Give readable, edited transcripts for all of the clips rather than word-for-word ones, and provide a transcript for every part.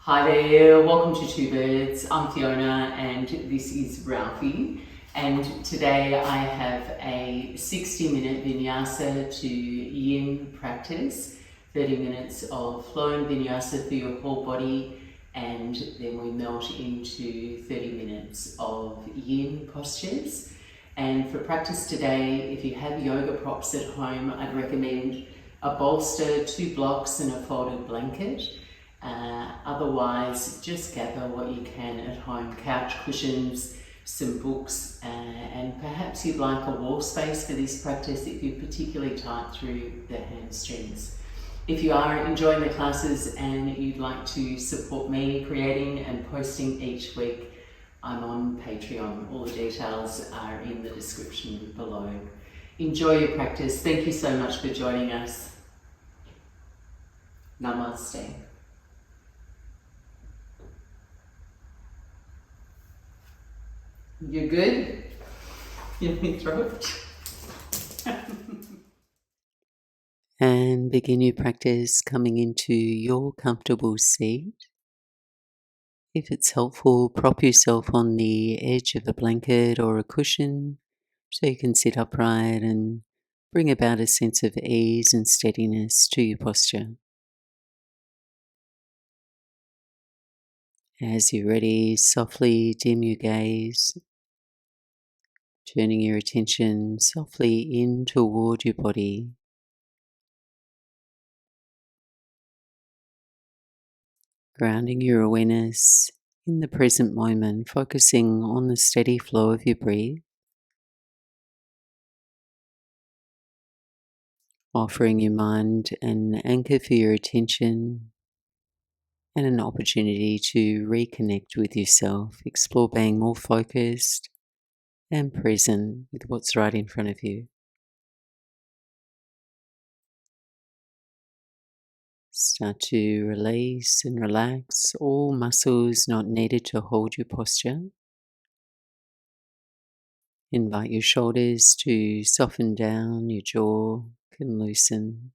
Hi there, welcome to Two Birds. I'm Fiona and this is Ralphie. And today I have a 60-minute Vinyasa to Yin practice, 30 minutes of flow and Vinyasa for your whole body, and then we melt into 30 minutes of Yin postures. And for practice today, if you have yoga props at home, I'd recommend a bolster, 2 blocks and a folded blanket. Otherwise, just gather what you can at home, couch cushions, some books, and perhaps you'd like a wall space for this practice if you're particularly tight through the hamstrings. If you are enjoying the classes and you'd like to support me creating and posting each week, I'm on Patreon. All the details are in the description below. Enjoy your practice. Thank you so much for joining us. Namaste. You good? Yummy throat? And begin your practice coming into your comfortable seat. If it's helpful, prop yourself on the edge of a blanket or a cushion so you can sit upright and bring about a sense of ease and steadiness to your posture. As you're ready, softly dim your gaze, turning your attention softly in toward your body. Grounding your awareness in the present moment, focusing on the steady flow of your breath, offering your mind an anchor for your attention and an opportunity to reconnect with yourself, explore being more focused and present with what's right in front of you. Start to release and relax all muscles not needed to hold your posture. Invite your shoulders to soften down, your jaw can loosen.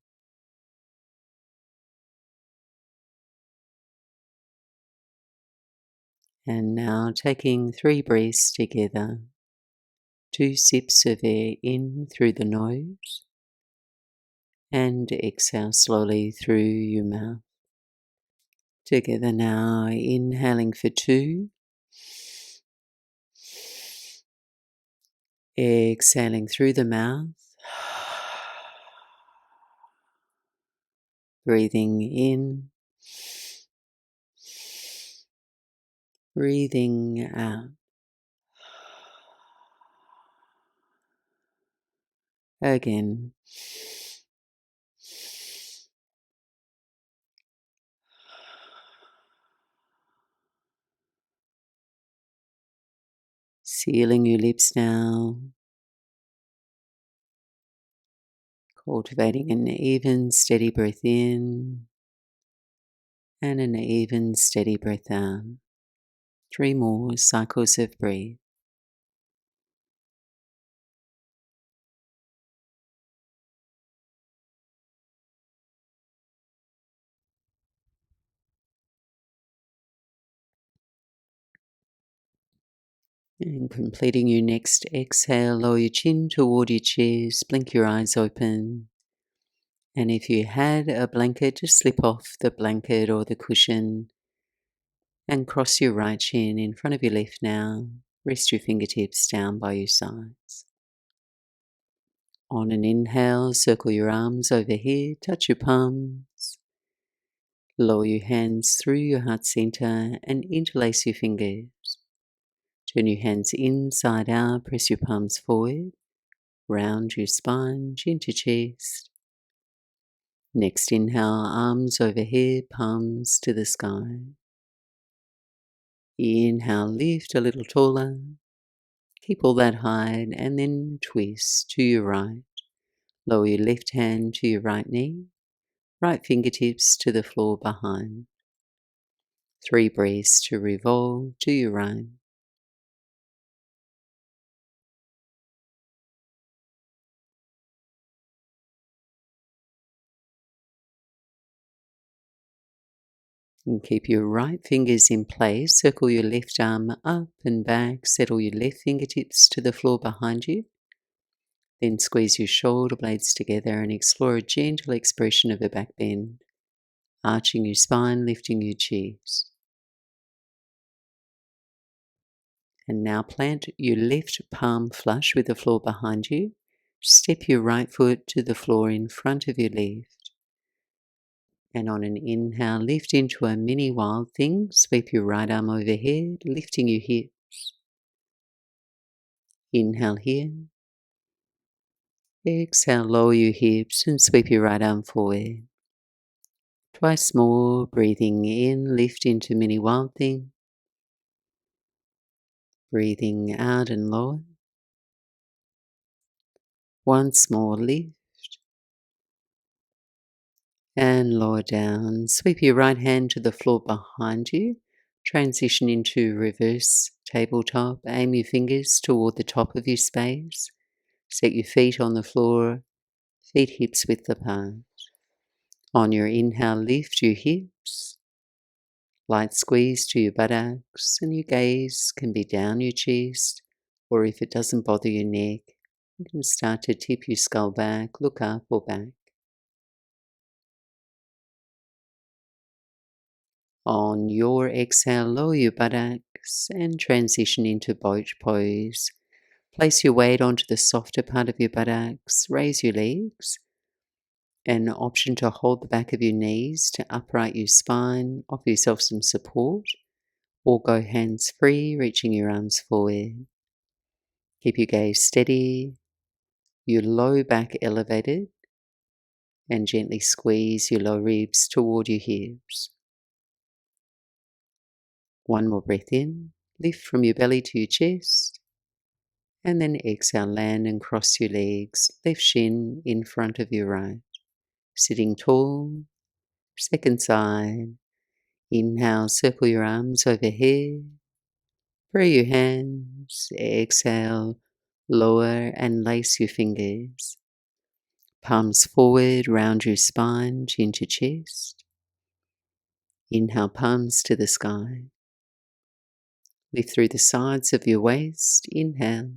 And now taking 3 breaths together, 2 sips of air in through the nose and exhale slowly through your mouth. Together now, inhaling for 2, exhaling through the mouth, breathing in, breathing out. Again. Sealing your lips now, cultivating an even, steady breath in and an even, steady breath out. 3 more cycles of breath. And completing your next exhale, lower your chin toward your chest, blink your eyes open. And if you had a blanket, just slip off the blanket or the cushion and cross your right shin in front of your left now. Rest your fingertips down by your sides. On an inhale, circle your arms overhead, touch your palms. Lower your hands through your heart center and interlace your fingers. Turn your hands inside out, press your palms forward, round your spine, chin to chest. Next inhale, arms overhead, palms to the sky. Inhale, lift a little taller. Keep all that high and then twist to your right. Lower your left hand to your right knee, right fingertips to the floor behind. 3 breaths to revolve to your right. And keep your right fingers in place. Circle your left arm up and back. Settle your left fingertips to the floor behind you. Then squeeze your shoulder blades together and explore a gentle expression of a back bend, arching your spine, lifting your chest. And now plant your left palm flush with the floor behind you. Step your right foot to the floor in front of your left. And on an inhale, lift into a mini wild thing. Sweep your right arm overhead, lifting your hips. Inhale here. Exhale, lower your hips and sweep your right arm forward. Twice more, breathing in, lift into mini wild thing. Breathing out and lower. Once more, lift and lower down. Sweep your right hand to the floor behind you. Transition into reverse tabletop. Aim your fingers toward the top of your space. Set your feet on the floor, feet hips width apart. On your inhale, lift your hips. Light squeeze to your buttocks, and your gaze can be down your chest, or if it doesn't bother your neck, you can start to tip your skull back, look up or back. On your exhale, lower your buttocks and transition into boat pose. Place your weight onto the softer part of your buttocks, raise your legs. An option to hold the back of your knees to upright your spine, offer yourself some support, or go hands free, reaching your arms forward. Keep your gaze steady, your low back elevated, and gently squeeze your low ribs toward your hips. One more breath in, lift from your belly to your chest, and then exhale, land and cross your legs, left shin in front of your right. Sitting tall, second side. Inhale, circle your arms overhead. Free your hands. Exhale, lower and lace your fingers. Palms forward, round your spine, chin to chest. Inhale, palms to the sky. Lift through the sides of your waist. Inhale.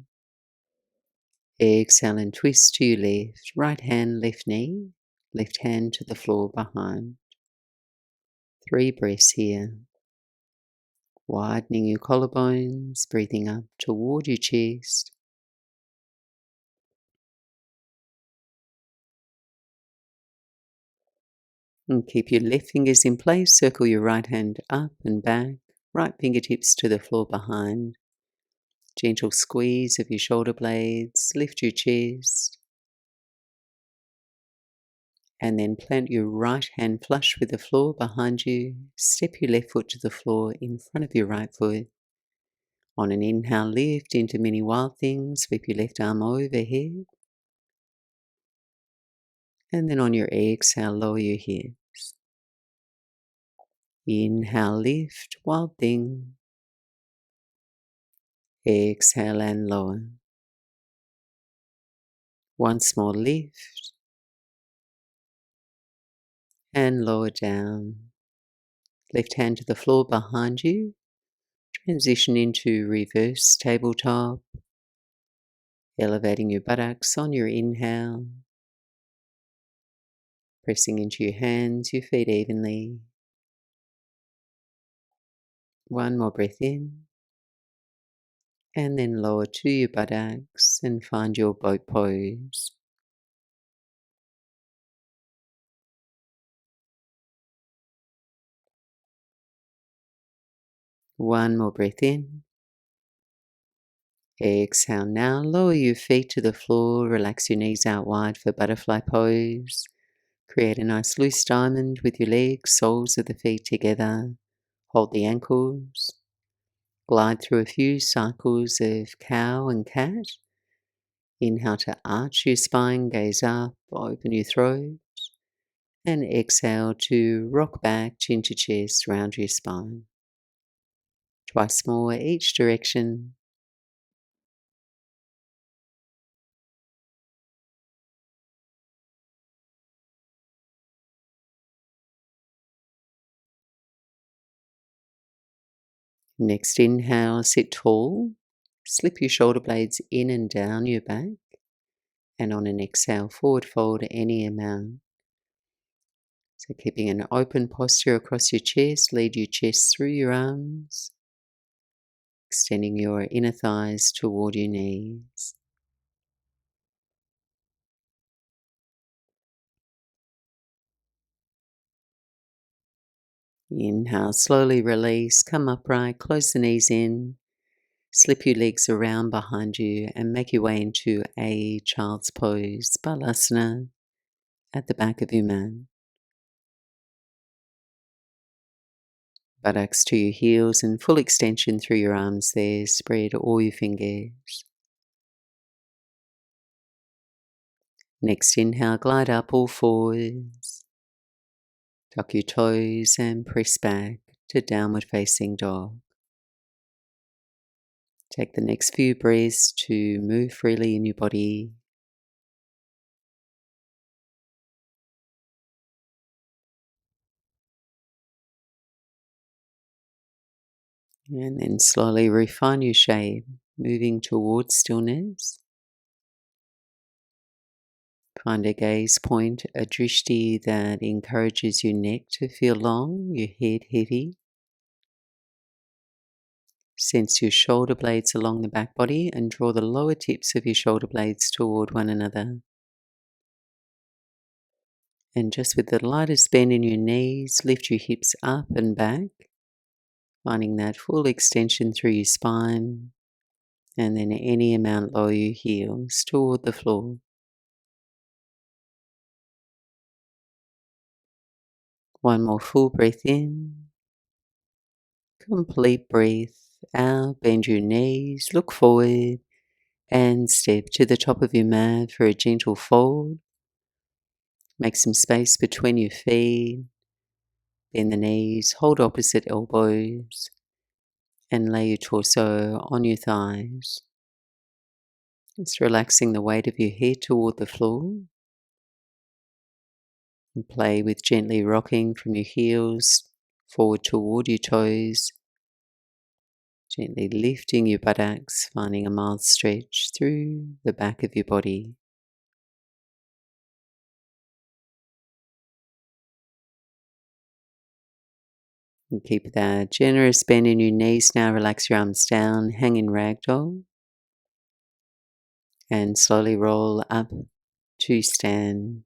Exhale and twist to your left. Right hand, left knee. Left hand to the floor behind. 3 breaths here. Widening your collarbones, breathing up toward your chest. And keep your left fingers in place. Circle your right hand up and back. Right fingertips to the floor behind. Gentle squeeze of your shoulder blades. Lift your chest. And then plant your right hand flush with the floor behind you. Step your left foot to the floor in front of your right foot. On an inhale, lift into mini wild things. Sweep your left arm overhead. And then on your exhale, lower your hips. Inhale, lift, wild thing. Exhale and lower. Once more, lift and lower down. Left hand to the floor behind you. Transition into reverse tabletop. Elevating your buttocks on your inhale. Pressing into your hands, your feet evenly. One more breath in. And then lower to your buttocks and find your boat pose. One more breath in. Exhale now, lower your feet to the floor, relax your knees out wide for butterfly pose. Create a nice loose diamond with your legs, soles of the feet together. Hold the ankles. Glide through a few cycles of cow and cat. Inhale to arch your spine, gaze up, open your throat. And exhale to rock back, chin to chest, round your spine. Twice more each direction. Next inhale, sit tall. Slip your shoulder blades in and down your back. And on an exhale, forward fold any amount. So keeping an open posture across your chest, lead your chest through your arms, extending your inner thighs toward your knees. Inhale, slowly release, come upright, close the knees in, slip your legs around behind you and make your way into a child's pose, Balasana, at the back of your mat. Buttocks to your heels and full extension through your arms there. Spread all your fingers. Next inhale, glide up all fours. Tuck your toes and press back to downward facing dog. Take the next few breaths to move freely in your body. And then slowly refine your shape, moving towards stillness. Find a gaze point, a drishti that encourages your neck to feel long, your head heavy. Sense your shoulder blades along the back body and draw the lower tips of your shoulder blades toward one another. And just with the lightest bend in your knees, lift your hips up and back, finding that full extension through your spine, and then any amount lower your heels toward the floor. One more full breath in, complete breath out, bend your knees, look forward, and step to the top of your mat for a gentle fold. Make some space between your feet, bend the knees, hold opposite elbows, and lay your torso on your thighs. Just relaxing the weight of your head toward the floor. And play with gently rocking from your heels forward toward your toes. Gently lifting your buttocks, finding a mild stretch through the back of your body. And keep that generous bend in your knees now. Relax your arms down, hang in ragdoll. And slowly roll up to stand.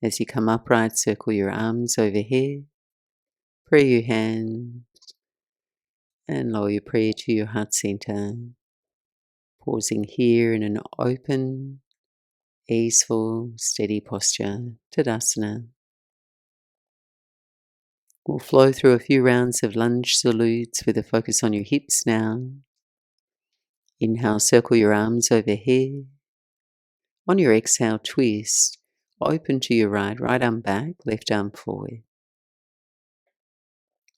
As you come upright, circle your arms overhead. Pray your hands. And lower your prayer to your heart center. Pausing here in an open, easeful, steady posture, Tadasana. We'll flow through a few rounds of lunge salutes with a focus on your hips now. Inhale, circle your arms overhead. On your exhale, twist. Open to your right, right arm back, left arm forward.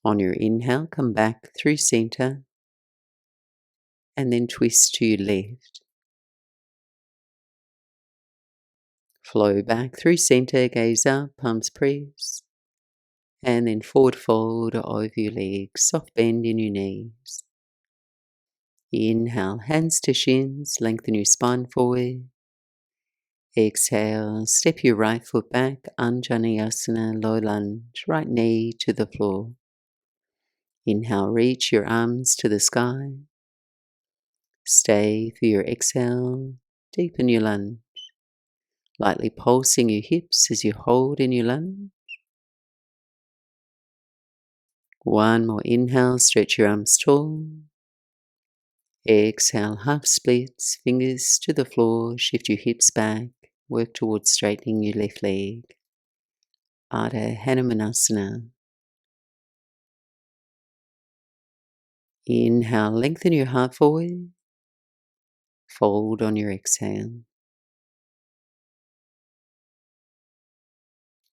On your inhale, come back through center. And then twist to your left. Flow back through center, gaze up, palms press. And then forward fold over your legs, soft bend in your knees. Inhale, hands to shins, lengthen your spine forward. Exhale, step your right foot back, Anjaneyasana, low lunge, right knee to the floor. Inhale, reach your arms to the sky. Stay for your exhale, deepen your lunge. Lightly pulsing your hips as you hold in your lunge. One more inhale, stretch your arms tall. Exhale, half splits, fingers to the floor, shift your hips back, work towards straightening your left leg. Ardha Hanumanasana. Inhale, lengthen your heart forward. Fold on your exhale.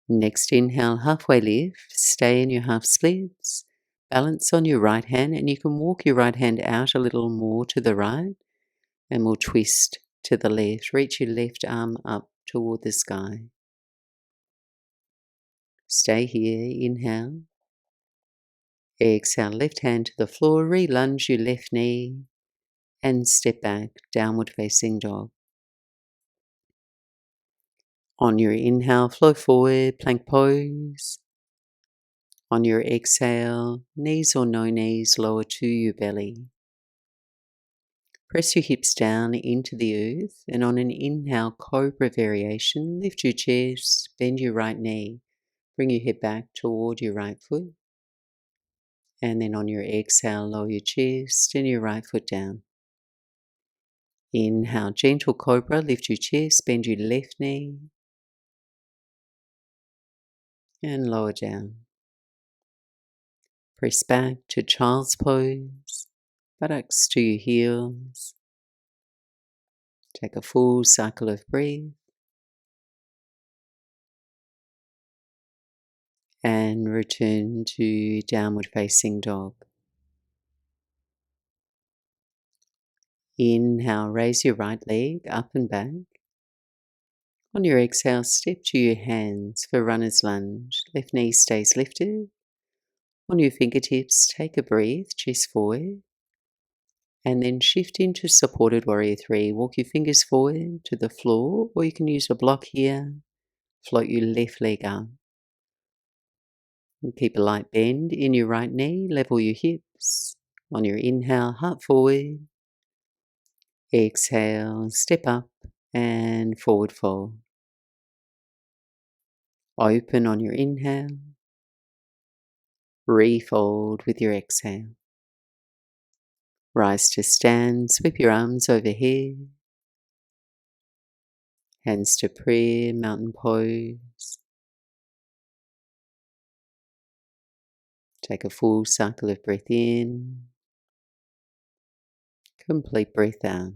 Next inhale, halfway lift, stay in your half splits. Balance on your right hand, and you can walk your right hand out a little more to the right, and we'll twist to the left. Reach your left arm up toward the sky. Stay here, inhale. Exhale, left hand to the floor, re-lunge your left knee and step back, downward facing dog. On your inhale, flow forward, plank pose. On your exhale, knees or no knees lower to your belly. Press your hips down into the earth, and on an inhale, cobra variation, lift your chest, bend your right knee, bring your head back toward your right foot. And then on your exhale, lower your chest and your right foot down. Inhale, gentle cobra, lift your chest, bend your left knee, and lower down. Press back to child's pose, buttocks to your heels. Take a full cycle of breath. And return to downward facing dog. Inhale, raise your right leg up and back. On your exhale, step to your hands for runner's lunge. Left knee stays lifted. On your fingertips, take a breath, chest forward. And then shift into supported warrior 3. Walk your fingers forward to the floor, or you can use a block here. Float your left leg up. And keep a light bend in your right knee, level your hips. On your inhale, heart forward. Exhale, step up and forward fold. Open on your inhale. Refold with your exhale. Rise to stand, sweep your arms overhead. Hands to prayer, mountain pose. Take a full cycle of breath in. Complete breath out.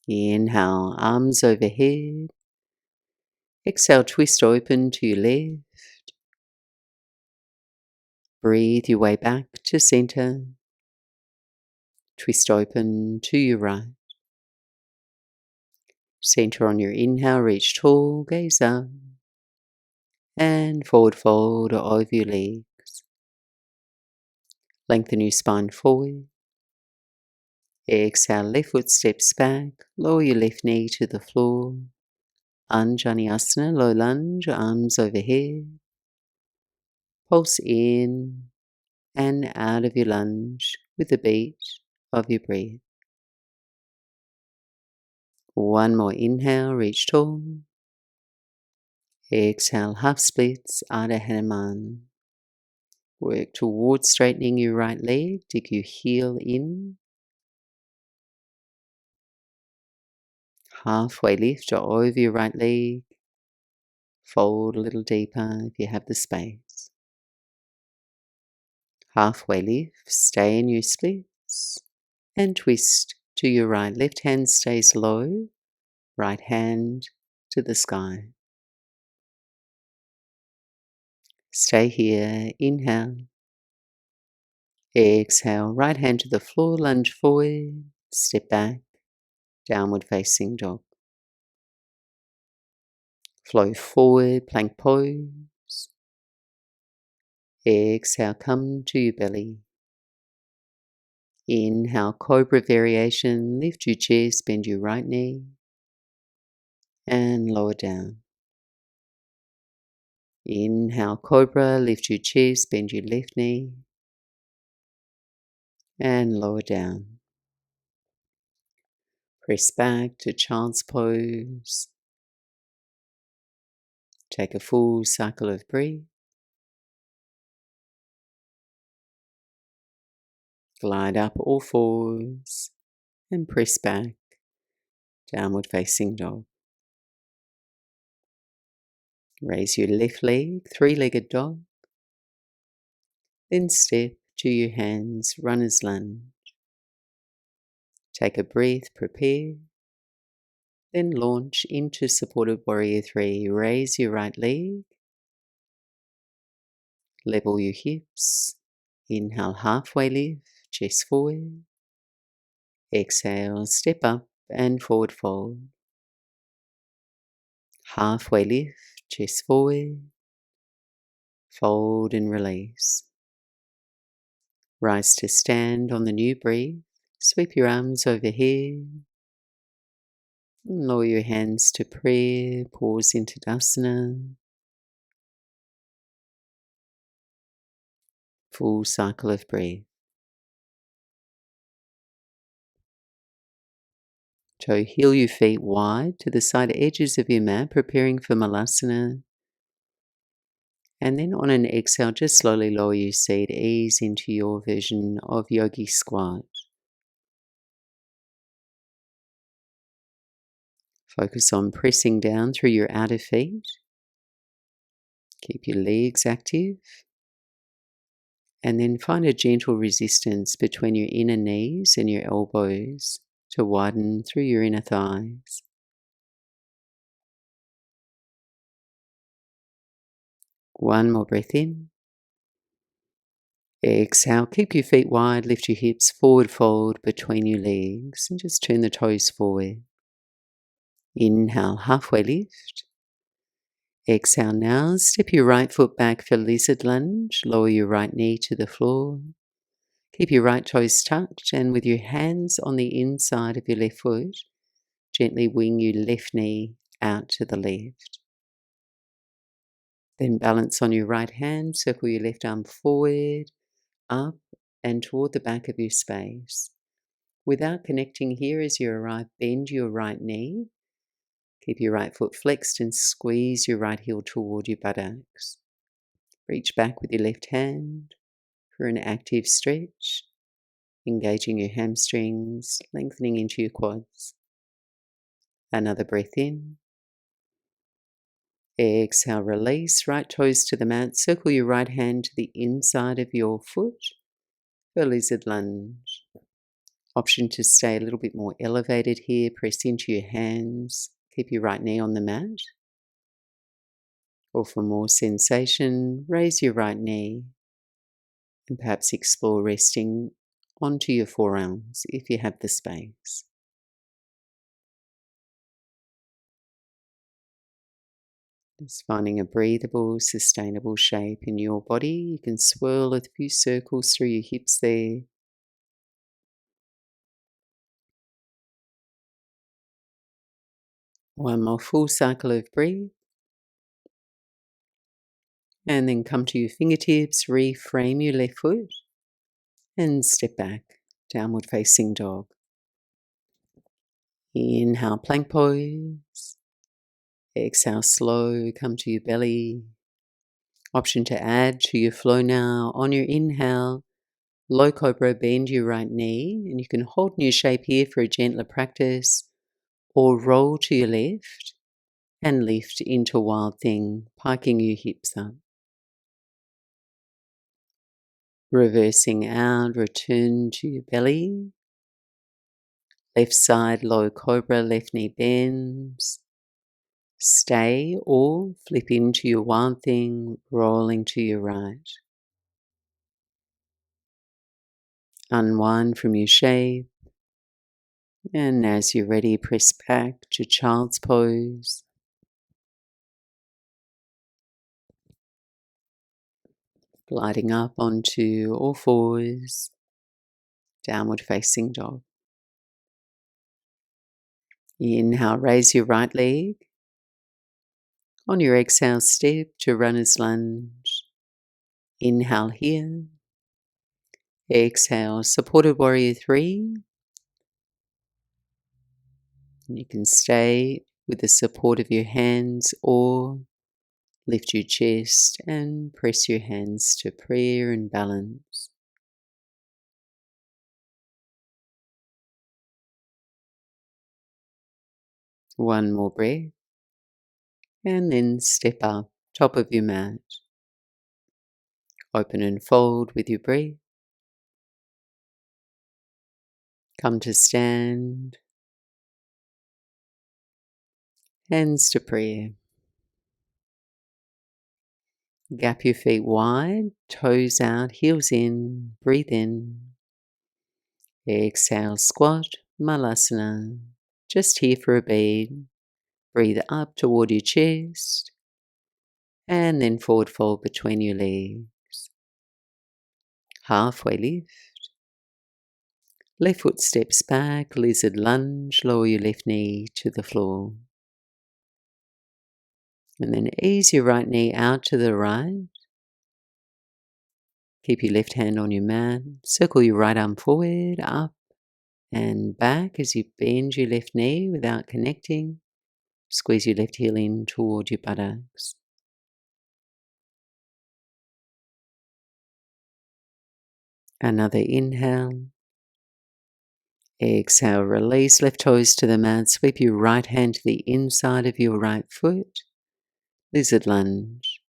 Inhale, arms overhead. Exhale, twist open to your left. Breathe your way back to center. Twist open to your right. Center on your inhale, reach tall, gaze up. And forward fold over your legs. Lengthen your spine forward. Exhale, left foot steps back. Lower your left knee to the floor. Anjaneyasana, low lunge, arms overhead. Pulse in and out of your lunge with the beat of your breath. One more inhale, reach tall. Exhale, half splits, Ardha Hanuman. Work towards straightening your right leg. Dig your heel in. Halfway lift over your right leg. Fold a little deeper if you have the space. Halfway lift, stay in your splits. And twist to your right. Left hand stays low. Right hand to the sky. Stay here. Inhale. Exhale. Right hand to the floor. Lunge forward. Step back. Downward facing dog. Flow forward. Plank pose. Exhale. Come to your belly. Inhale. Cobra variation. Lift your chest. Bend your right knee. And lower down. Inhale, cobra, lift your chest, bend your left knee, and lower down. Press back to child's pose. Take a full cycle of breath. Glide up all fours and press back, downward facing dog. Raise your left leg, three-legged dog. Then step to your hands, runner's lunge. Take a breath, prepare. Then launch into supported warrior 3. Raise your right leg. Level your hips. Inhale, halfway lift, chest forward. Exhale, step up and forward fold. Halfway lift, chest forward. Fold and release. Rise to stand on the new breath. Sweep your arms overhead. Lower your hands to prayer. Pause into Dasana. Full cycle of breath. So heel your feet wide to the side edges of your mat, preparing for Malasana. And then on an exhale, just slowly lower your seat, ease into your version of Yogi Squat. Focus on pressing down through your outer feet. Keep your legs active. And then find a gentle resistance between your inner knees and your elbows to widen through your inner thighs. One more breath in. Exhale, keep your feet wide, lift your hips, forward fold between your legs and just turn the toes forward. Inhale, halfway lift. Exhale now, step your right foot back for lizard lunge, lower your right knee to the floor. Keep your right toes tucked and with your hands on the inside of your left foot, gently wing your left knee out to the left. Then balance on your right hand, circle your left arm forward, up and toward the back of your space. Without connecting here as you arrive, bend your right knee. Keep your right foot flexed and squeeze your right heel toward your buttocks. Reach back with your left hand for an active stretch, engaging your hamstrings, lengthening into your quads. Another breath in. Exhale, release, right toes to the mat. Circle your right hand to the inside of your foot for lizard lunge. Option to stay a little bit more elevated here. Press into your hands. Keep your right knee on the mat. Or for more sensation, raise your right knee and perhaps explore resting onto your forearms if you have the space. Just finding a breathable, sustainable shape in your body. You can swirl a few circles through your hips there. One more full cycle of breath. And then come to your fingertips, reframe your left foot and step back, downward facing dog. Inhale, plank pose. Exhale, slow, come to your belly. Option to add to your flow now. On your inhale, low cobra, bend your right knee, and you can hold new shape here for a gentler practice, or roll to your left and lift into wild thing, piking your hips up. Reversing out, return to your belly. Left side, low cobra, left knee bends. Stay or flip into your wild thing, rolling to your right. Unwind from your shape. And as you're ready, press back to child's pose. Gliding up onto all fours. Downward facing dog. Inhale, raise your right leg. On your exhale, step to runner's lunge. Inhale here. Exhale, supported warrior 3. And you can stay with the support of your hands or lift your chest and press your hands to prayer and balance. One more breath. And then step up, top of your mat. Open and fold with your breath. Come to stand. Hands to prayer. Gap your feet wide, toes out, heels in, breathe in. Exhale, squat, malasana. Just here for a bead. Breathe up toward your chest And then forward fold between your legs. Halfway lift. Left foot steps back, lizard lunge, lower your left knee to the floor. And then ease your right knee out to the right. Keep your left hand on your mat. Circle your right arm forward, up and back as you bend your left knee without connecting. Squeeze your left heel in toward your buttocks. Another inhale. Exhale, release left toes to the mat. Sweep your right hand to the inside of your right foot. Lizard lunge.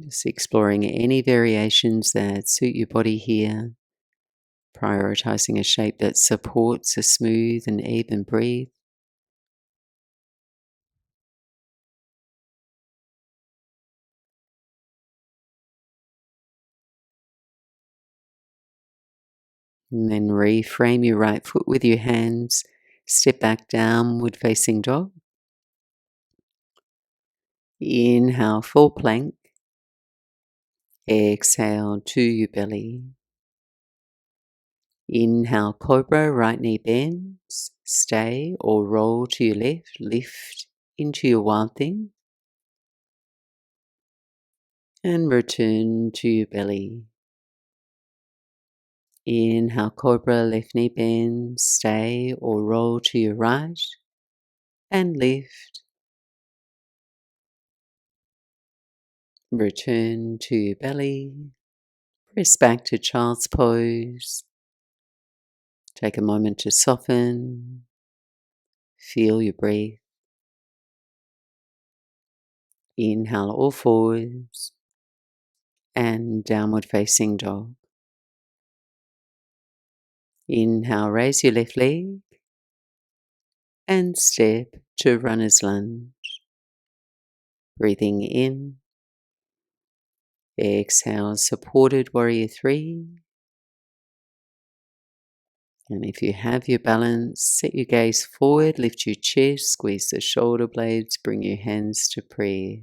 Just exploring any variations that suit your body here. Prioritizing a shape that supports a smooth and even breathe. And then reframe your right foot with your hands. Step back, downward facing dog. Inhale, full plank. Exhale to your belly. Inhale, cobra, right knee bends. Stay or roll to your left. Lift into your wild thing. And return to your belly. Inhale, cobra, left knee bends. Stay or roll to your right. And lift. Return to your belly. Press back to child's pose. Take a moment to soften. Feel your breath. Inhale all forwards. And downward facing dog. Inhale, raise your left leg. And step to runner's lunge. Breathing in. Exhale, supported warrior 3. And if you have your balance, set your gaze forward, lift your chest, squeeze the shoulder blades, bring your hands to prayer.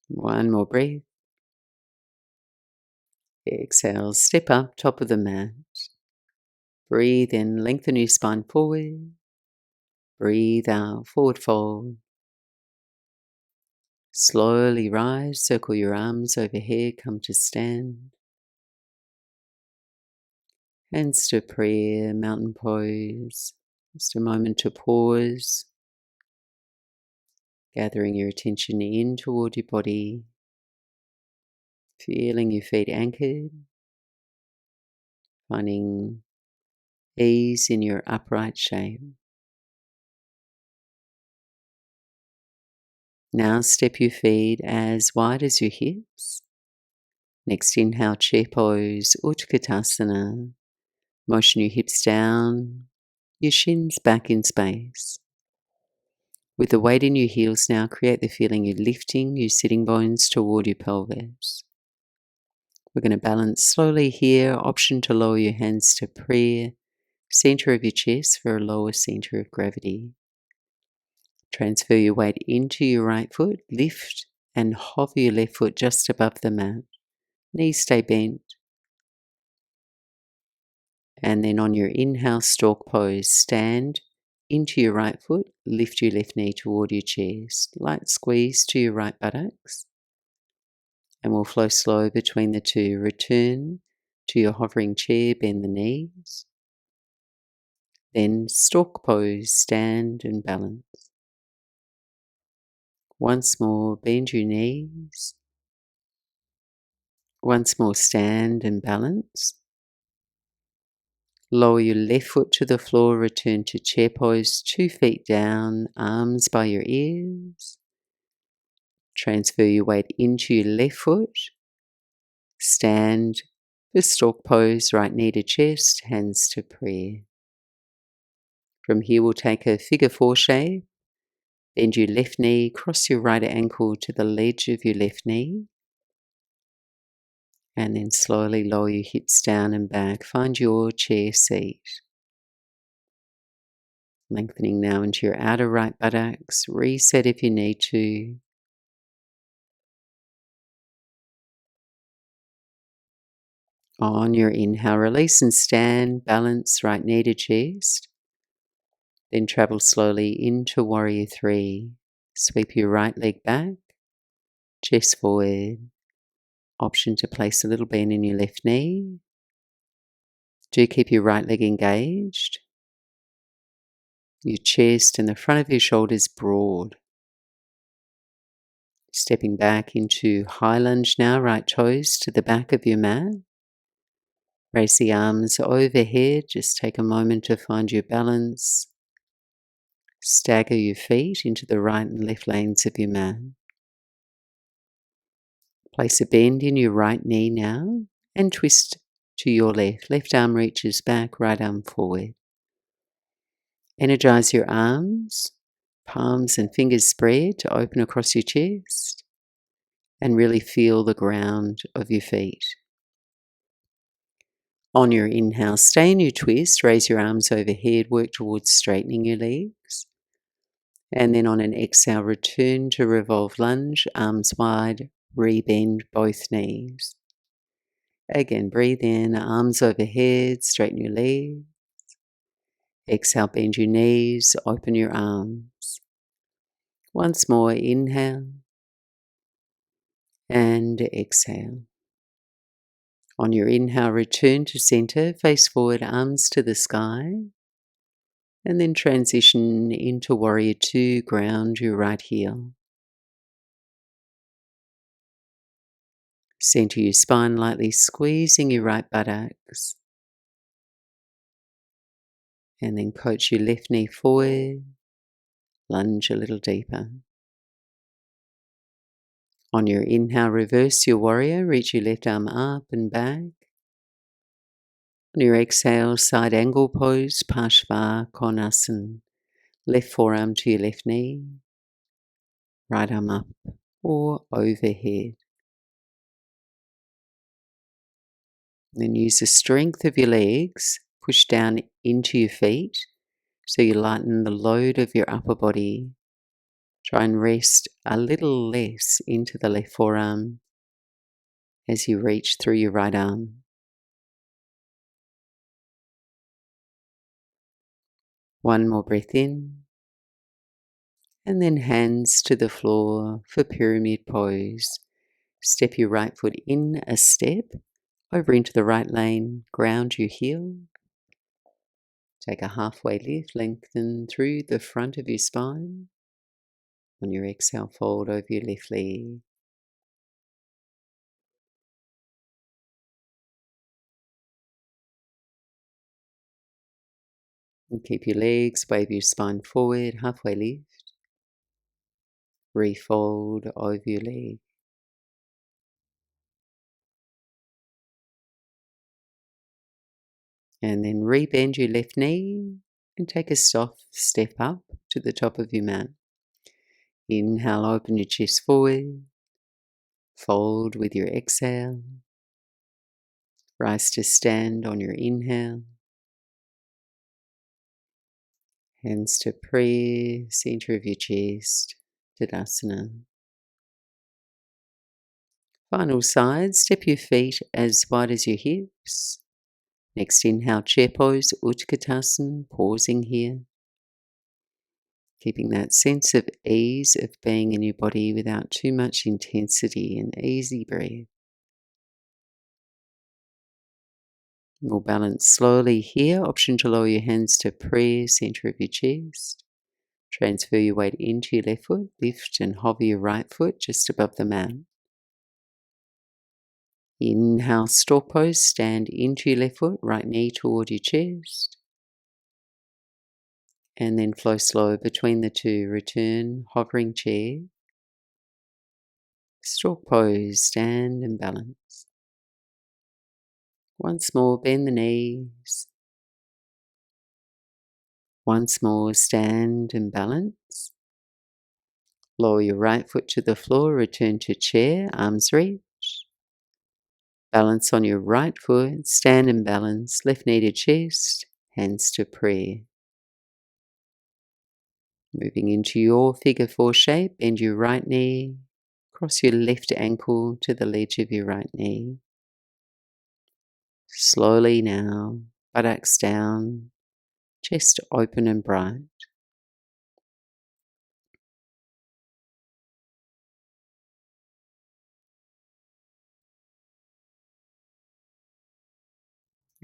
One more breath. Exhale, step up, top of the mat. Breathe in, lengthen your spine forward. Breathe out, forward fold. Slowly rise, circle your arms overhead, come to stand. Hands to prayer, mountain pose. Just a moment to pause. Gathering your attention in toward your body. Feeling your feet anchored. Finding ease in your upright shape. Now step your feet as wide as your hips. Next inhale, chair pose, Utkatasana. Motion your hips down, your shins back in space. With the weight in your heels now, create the feeling you're lifting your sitting bones toward your pelvis. We're going to balance slowly here. Option to lower your hands to prayer. Center of your chest for a lower center of gravity. Transfer your weight into your right foot. Lift and hover your left foot just above the mat. Knees stay bent. And then on your inhale, stork pose, stand into your right foot. Lift your left knee toward your chest. Light squeeze to your right buttocks. And we'll flow slow between the two. Return to your hovering chair, bend the knees. Then stork pose, stand and balance. Once more, bend your knees. Once more, stand and balance. Lower your left foot to the floor, return to chair pose, 2 feet down, arms by your ears. Transfer your weight into your left foot. Stand for stork pose, right knee to chest, hands to prayer. From here we'll take a figure 4 shape. Bend your left knee, cross your right ankle to the ledge of your left knee. And then slowly lower your hips down and back. Find your chair seat. Lengthening now into your outer right buttocks. Reset if you need to. On your inhale, release and stand, balance, right knee to chest. Then travel slowly into Warrior 3. Sweep your right leg back, chest forward. Option to place a little bend in your left knee. Do keep your right leg engaged. Your chest and the front of your shoulders broad. Stepping back into high lunge now, right toes to the back of your mat. Raise the arms overhead, just take a moment to find your balance. Stagger your feet into the right and left lanes of your mat. Place a bend in your right knee now and twist to your left. Left arm reaches back, right arm forward. Energize your arms, palms and fingers spread to open across your chest and really feel the ground of your feet. On your inhale, stay in your twist, raise your arms overhead, work towards straightening your legs. And then on an exhale, return to revolve lunge, arms wide, rebend both knees. Again, breathe in, arms overhead, straighten your legs. Exhale, bend your knees, open your arms. Once more, inhale and exhale. On your inhale, return to center, face forward, arms to the sky. And then transition into Warrior 2, ground your right heel. Center your spine, lightly squeezing your right buttocks. And then coach your left knee forward, lunge a little deeper. On your inhale, reverse your warrior, reach your left arm up and back. On your exhale, side angle pose, Parshva Konasana. Left forearm to your left knee, right arm up or overhead. Then use the strength of your legs, push down into your feet so you lighten the load of your upper body. Try and rest a little less into the left forearm as you reach through your right arm. One more breath in, and then hands to the floor for pyramid pose. Step your right foot in a step, over into the right lane, ground your heel. Take a halfway lift, lengthen through the front of your spine. On your exhale, fold over your left leg. And keep your legs, wave your spine forward, halfway lift. Refold over your leg. And then rebend your left knee and take a soft step up to the top of your mat. Inhale, open your chest forward. Fold with your exhale. Rise to stand on your inhale. Hands to prayer, center of your chest, Tadasana. Final side, step your feet as wide as your hips. Next inhale, chair pose, Utkatasana, pausing here. Keeping that sense of ease of being in your body without too much intensity and easy breath. We'll balance slowly here. Option to lower your hands to prayer, center of your chest. Transfer your weight into your left foot. Lift and hover your right foot just above the mat. Inhale, stork pose. Stand into your left foot, right knee toward your chest. And then flow slow between the two. Return, hovering chair. Stork pose, stand and balance. Once more, bend the knees. Once more, stand and balance. Lower your right foot to the floor, return to chair, arms reach. Balance on your right foot, stand and balance, left knee to chest, hands to prayer. Moving into your figure 4 shape, bend your right knee, cross your left ankle to the ledge of your right knee. Slowly now, buttocks down, chest open and bright.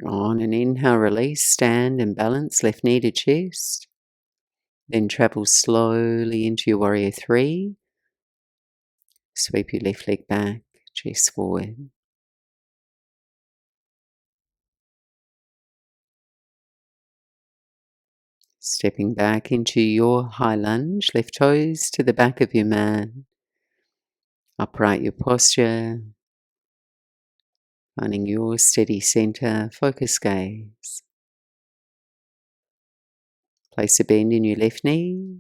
On an inhale, release, stand and balance, left knee to chest. Then travel slowly into your warrior 3. Sweep your left leg back, chest forward. Stepping back into your high lunge, left toes to the back of your mat. Upright your posture, finding your steady center, focus gaze. Place a bend in your left knee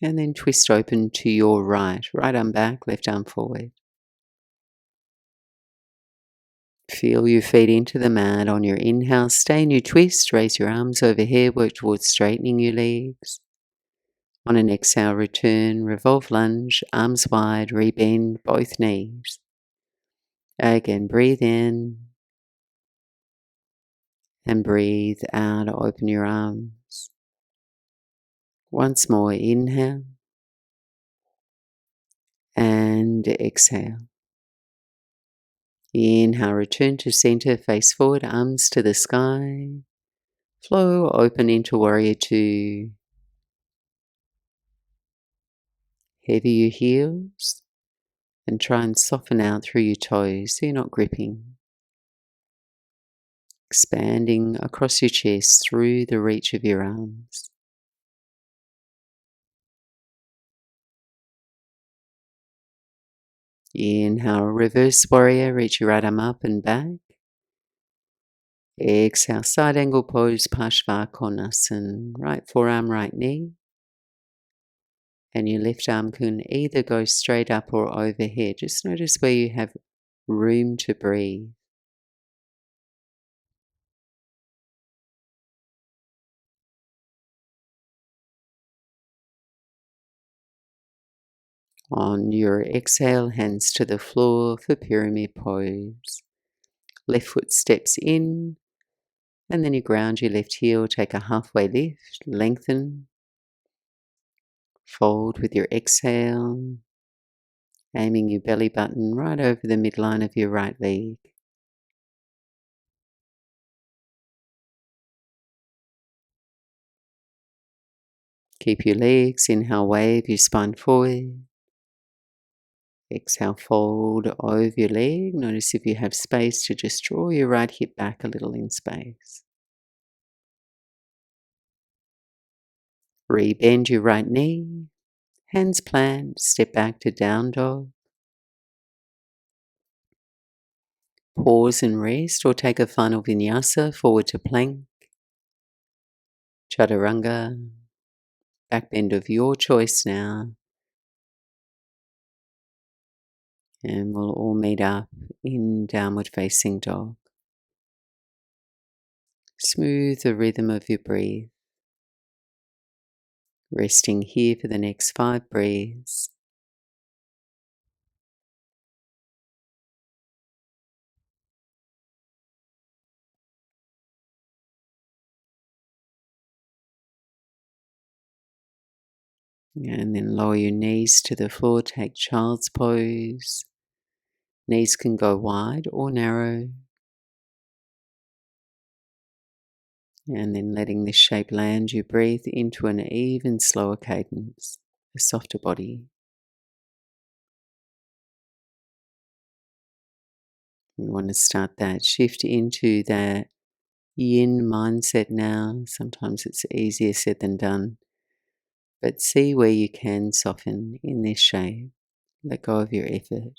and then twist open to your right. Right arm back, left arm forward. Feel your feet into the mat. On your inhale, stay in your twist, raise your arms overhead, work towards straightening your legs. On an exhale, return, revolve lunge, arms wide, rebend both knees. Again, breathe in and breathe out, open your arms. Once more, inhale and exhale. Inhale, return to center, face forward, arms to the sky. Flow open into warrior 2. Heavy your heels and try and soften out through your toes so you're not gripping. Expanding across your chest through the reach of your arms. Inhale, reverse warrior, reach your right arm up and back. Exhale, side angle pose, Parsvakonasana. Right forearm, right knee. And your left arm can either go straight up or overhead. Just notice where you have room to breathe. On your exhale, hands to the floor for pyramid pose. Left foot steps in, and then you ground your left heel, take a halfway lift, lengthen, fold with your exhale, aiming your belly button right over the midline of your right leg. Keep your legs, inhale, wave your spine forward. Exhale, fold over your leg. Notice if you have space to just draw your right hip back a little in space. Rebend your right knee, hands plant, step back to down dog. Pause and rest or take a final vinyasa, forward to plank, chaturanga, back bend of your choice now. And we'll all meet up in downward facing dog. Smooth the rhythm of your breath. Resting here for the next 5 breaths. And then lower your knees to the floor, take child's pose. Knees can go wide or narrow. And then letting this shape land, you breathe into an even slower cadence, a softer body. We want to start that shift into that yin mindset now. Sometimes it's easier said than done. But see where you can soften in this shape. Let go of your effort.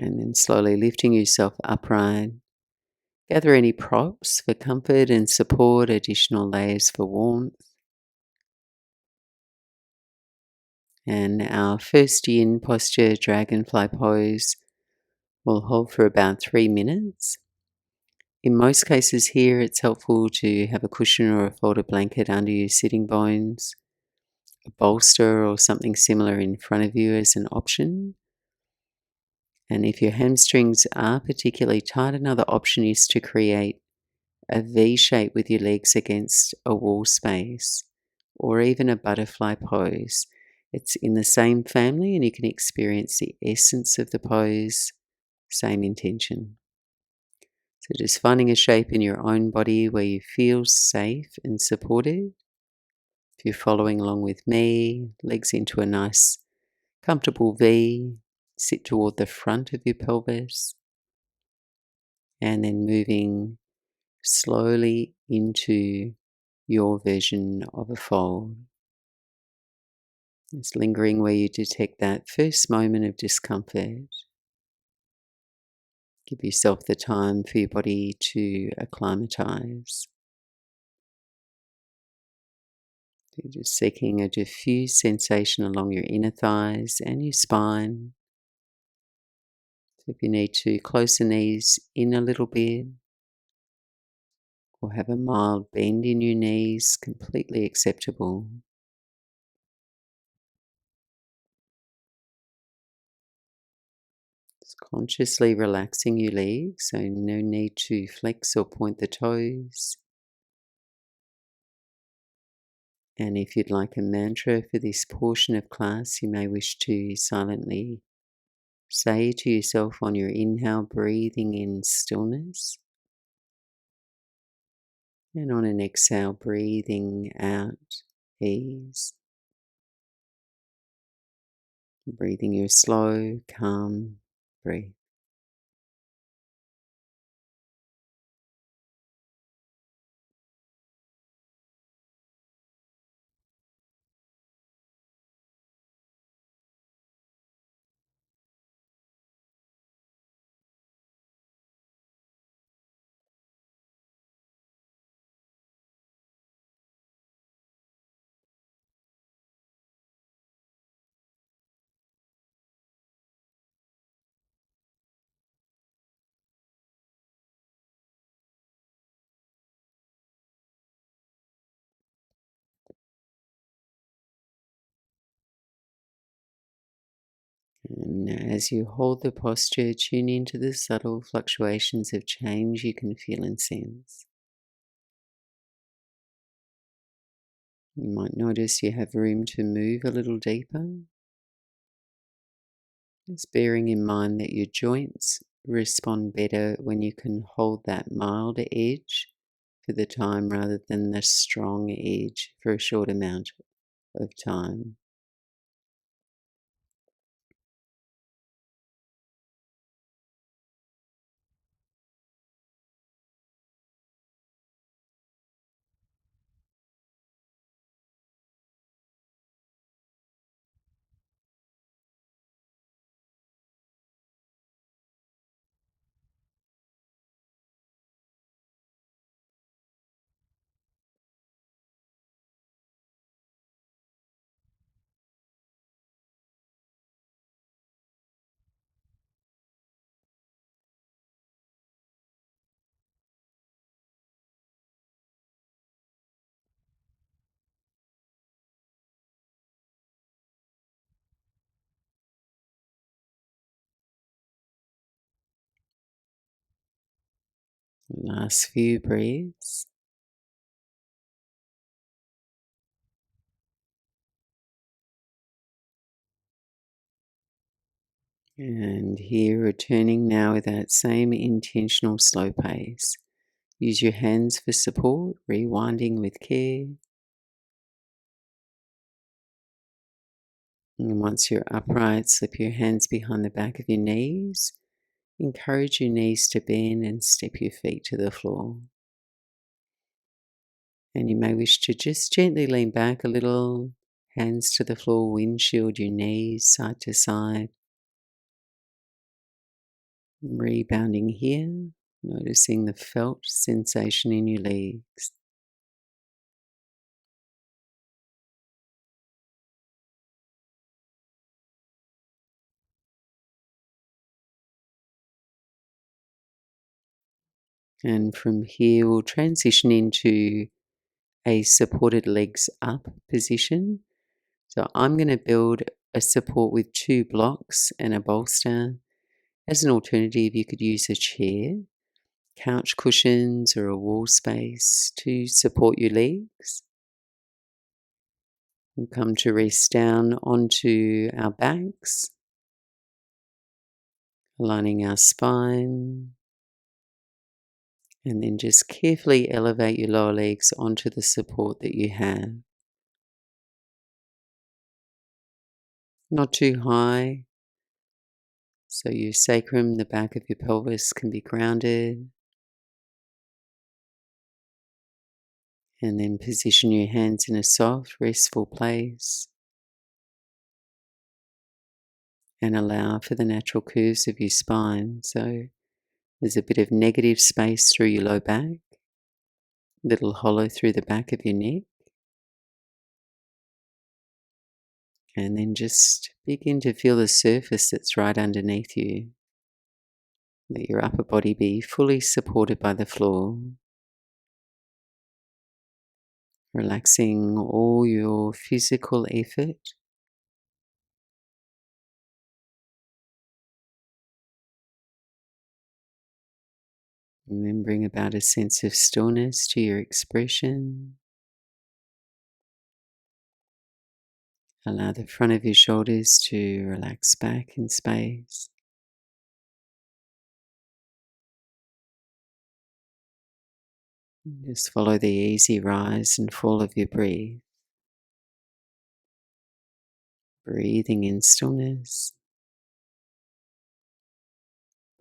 And then slowly lifting yourself upright. Gather any props for comfort and support, additional layers for warmth. And our first yin posture, dragonfly pose, will hold for about 3 minutes. In most cases here, it's helpful to have a cushion or a folded blanket under your sitting bones, a bolster or something similar in front of you as an option. And if your hamstrings are particularly tight, another option is to create a V shape with your legs against a wall space, or even a butterfly pose. It's in the same family and you can experience the essence of the pose, same intention. So just finding a shape in your own body where you feel safe and supported. If you're following along with me, legs into a nice comfortable V, sit toward the front of your pelvis, and then moving slowly into your version of a fold. Just lingering where you detect that first moment of discomfort. Give yourself the time for your body to acclimatize. You're just seeking a diffuse sensation along your inner thighs and your spine. So if you need to close the knees in a little bit or have a mild bend in your knees, completely acceptable. Just consciously relaxing your legs, so no need to flex or point the toes. And if you'd like a mantra for this portion of class, you may wish to silently say to yourself on your inhale, breathing in stillness. And on an exhale, breathing out ease. Breathing your slow, calm breath. And as you hold the posture, tune into the subtle fluctuations of change you can feel and sense. You might notice you have room to move a little deeper. Just bearing in mind that your joints respond better when you can hold that mild edge for the time rather than the strong edge for a short amount of time. Last few breaths. And here, returning now with that same intentional slow pace. Use your hands for support, rewinding with care. And once you're upright, slip your hands behind the back of your knees. Encourage your knees to bend and step your feet to the floor. And you may wish to just gently lean back a little, hands to the floor, windshield your knees side to side. Rebounding here, noticing the felt sensation in your legs. And from here, we'll transition into a supported legs up position. So I'm going to build a support with 2 blocks and a bolster. As an alternative, you could use a chair, couch cushions, or a wall space to support your legs. We'll come to rest down onto our backs, aligning our spine, and then just carefully elevate your lower legs onto the support that you have. Not too high, so your sacrum, the back of your pelvis, can be grounded. And then position your hands in a soft, restful place. And allow for the natural curves of your spine. So there's a bit of negative space through your low back, little hollow through the back of your neck. And then just begin to feel the surface that's right underneath you. Let your upper body be fully supported by the floor. Relaxing all your physical effort. And then bring about a sense of stillness to your expression. Allow the front of your shoulders to relax back in space. Just follow the easy rise and fall of your breath. Breathing in stillness.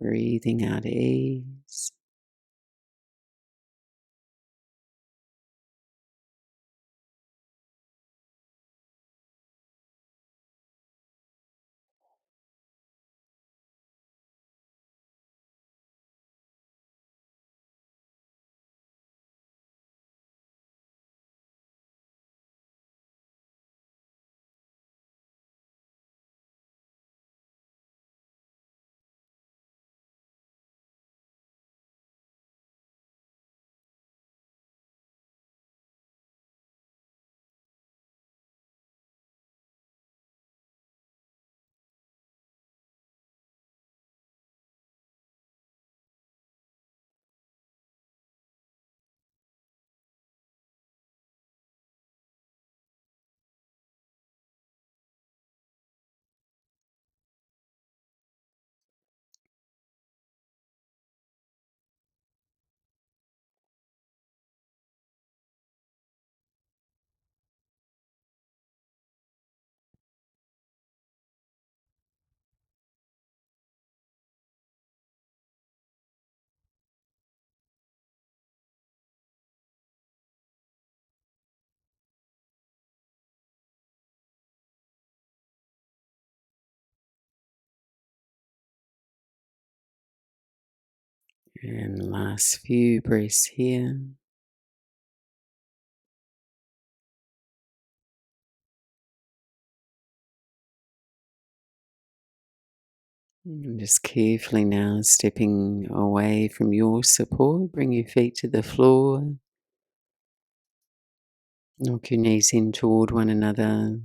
Breathing out ease. And last few breaths here. And just carefully now stepping away from your support. Bring your feet to the floor. Knock your knees in toward one another.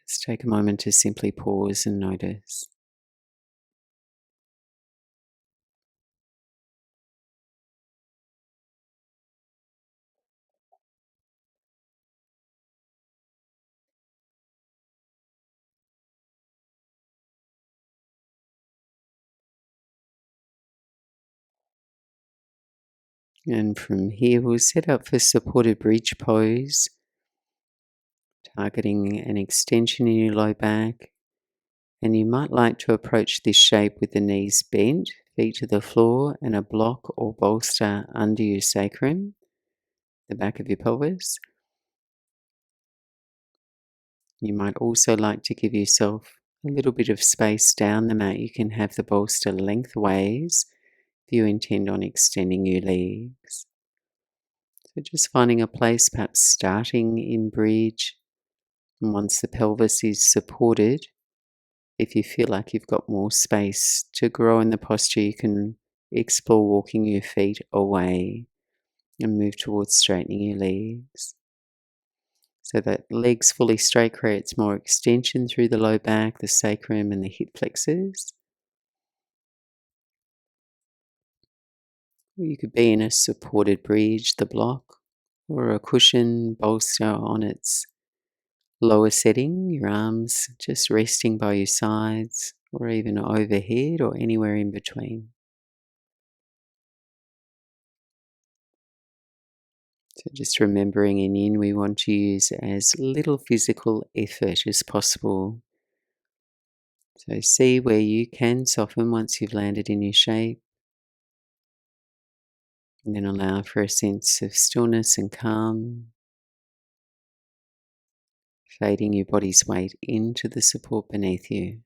Just take a moment to simply pause and notice. And from here, we'll set up for supported bridge pose, targeting an extension in your low back. And you might like to approach this shape with the knees bent, feet to the floor, and a block or bolster under your sacrum, the back of your pelvis. You might also like to give yourself a little bit of space down the mat. You can have the bolster lengthways if you intend on extending your legs. So just finding a place, perhaps starting in bridge. And once the pelvis is supported, if you feel like you've got more space to grow in the posture, you can explore walking your feet away and move towards straightening your legs. So that legs fully straight creates more extension through the low back, the sacrum and the hip flexors. You could be in a supported bridge, the block, or a cushion bolster on its lower setting, your arms just resting by your sides or even overhead or anywhere in between. So just remembering in yin, we want to use as little physical effort as possible. So see where you can soften once you've landed in your shape. And then allow for a sense of stillness and calm, fading your body's weight into the support beneath you.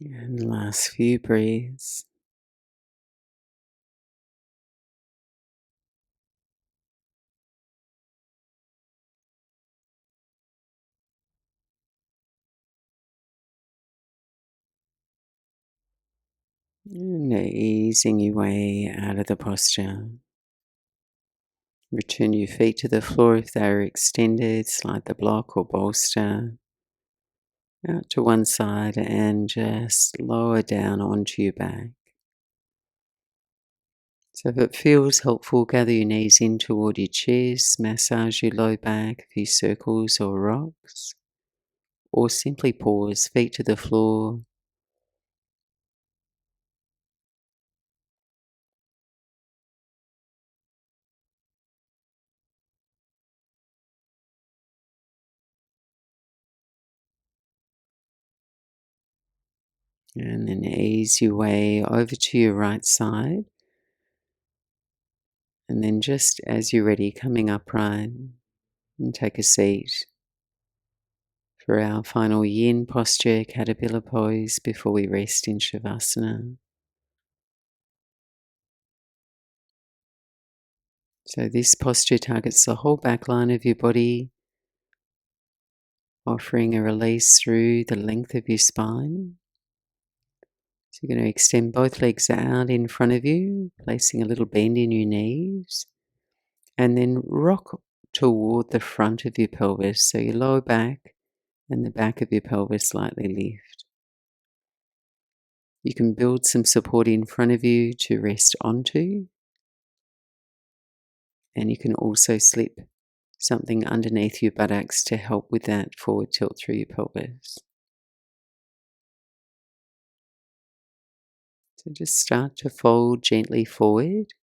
And last few breaths. And easing your way out of the posture. Return your feet to the floor if they are extended. Slide the block or bolster out to one side and just lower down onto your back. So if it feels helpful, gather your knees in toward your chest, massage your low back, a few circles or rocks, or simply pause, feet to the floor. And then ease your way over to your right side. And then just as you're ready, coming upright and take a seat for our final yin posture, caterpillar pose, before we rest in shavasana. So this posture targets the whole back line of your body, offering a release through the length of your spine. So you're going to extend both legs out in front of you, placing a little bend in your knees, and then rock toward the front of your pelvis, so your lower back and the back of your pelvis slightly lift. You can build some support in front of you to rest onto, and you can also slip something underneath your buttocks to help with that forward tilt through your pelvis. So just start to fold gently forward,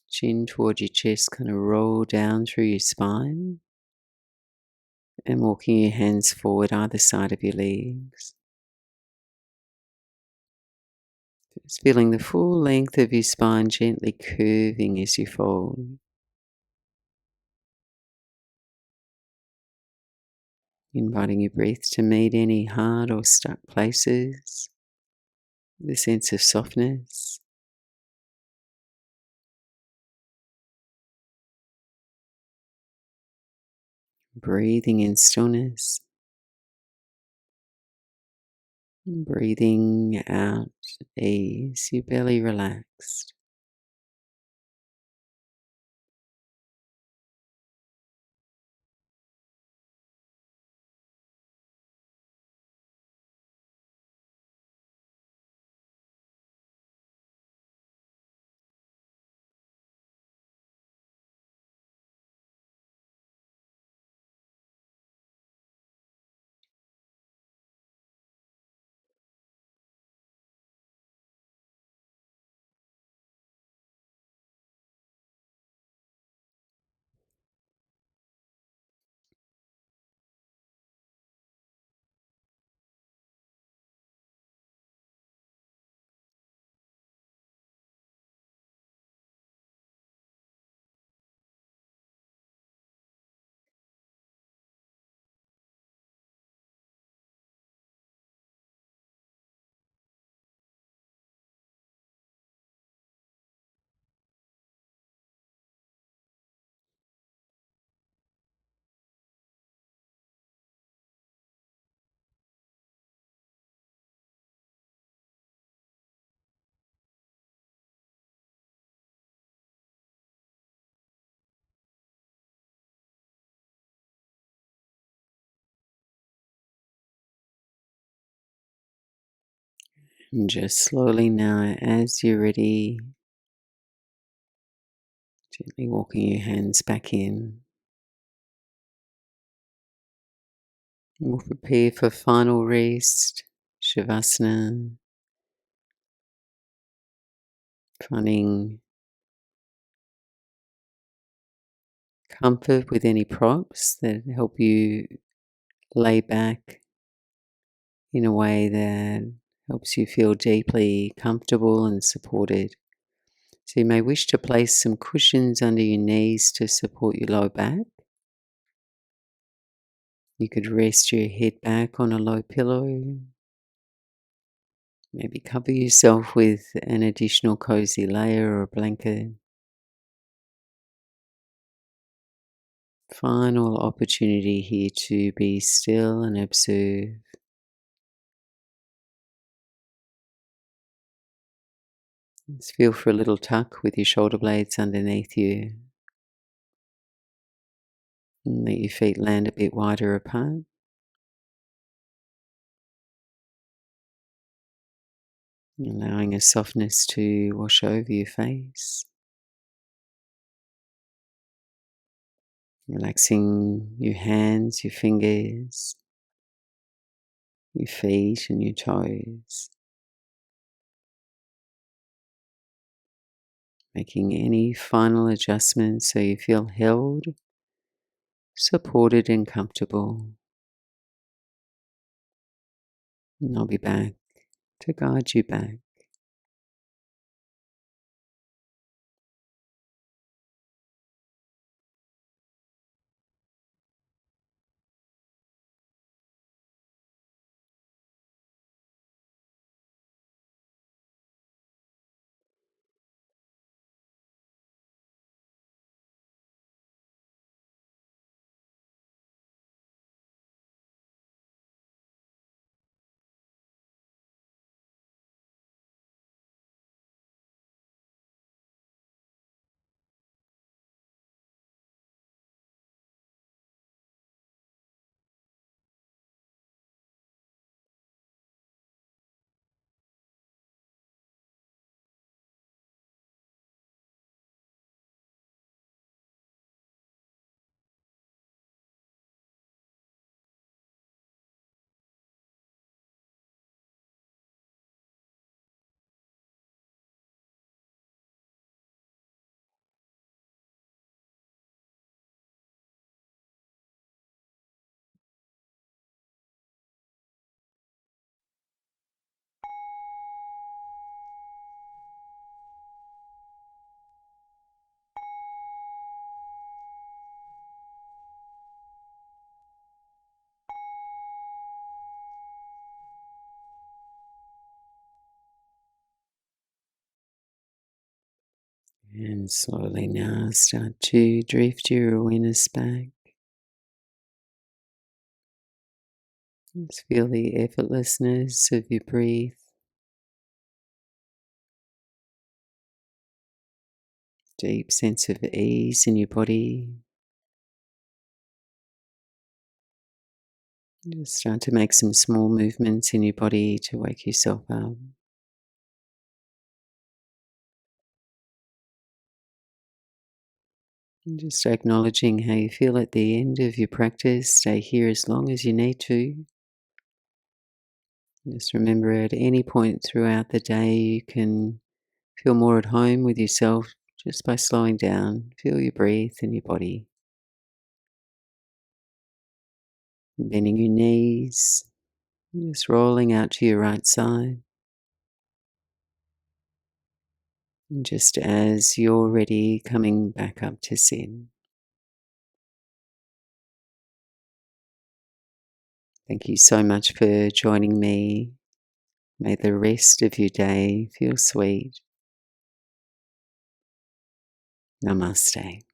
chin toward your chest, kind of roll down through your spine, and walking your hands forward either side of your legs. Just feeling the full length of your spine gently curving as you fold. Inviting your breath to meet any hard or stuck places. The sense of softness. Breathing in stillness. Breathing out ease, your belly relaxed. And just slowly now, as you're ready, gently walking your hands back in. We'll prepare for final rest, shavasana, finding comfort with any props that help you lay back in a way that helps you feel deeply comfortable and supported. So you may wish to place some cushions under your knees to support your low back. You could rest your head back on a low pillow. Maybe cover yourself with an additional cozy layer or a blanket. Final opportunity here to be still and observe. Just feel for a little tuck with your shoulder blades underneath you. And let your feet land a bit wider apart. Allowing a softness to wash over your face. Relaxing your hands, your fingers, your feet and your toes. Making any final adjustments so you feel held, supported and comfortable. And I'll be back to guide you back. And slowly now start to drift your awareness back. Just feel the effortlessness of your breath. Deep sense of ease in your body. Just start to make some small movements in your body to wake yourself up. And just acknowledging how you feel at the end of your practice. Stay here as long as you need to. Just remember at any point throughout the day you can feel more at home with yourself just by slowing down. Feel your breath in your body. Bending your knees. Just rolling out to your right side. And just as you're ready, coming back up to sit. Thank you so much for joining me. May the rest of your day feel sweet. Namaste.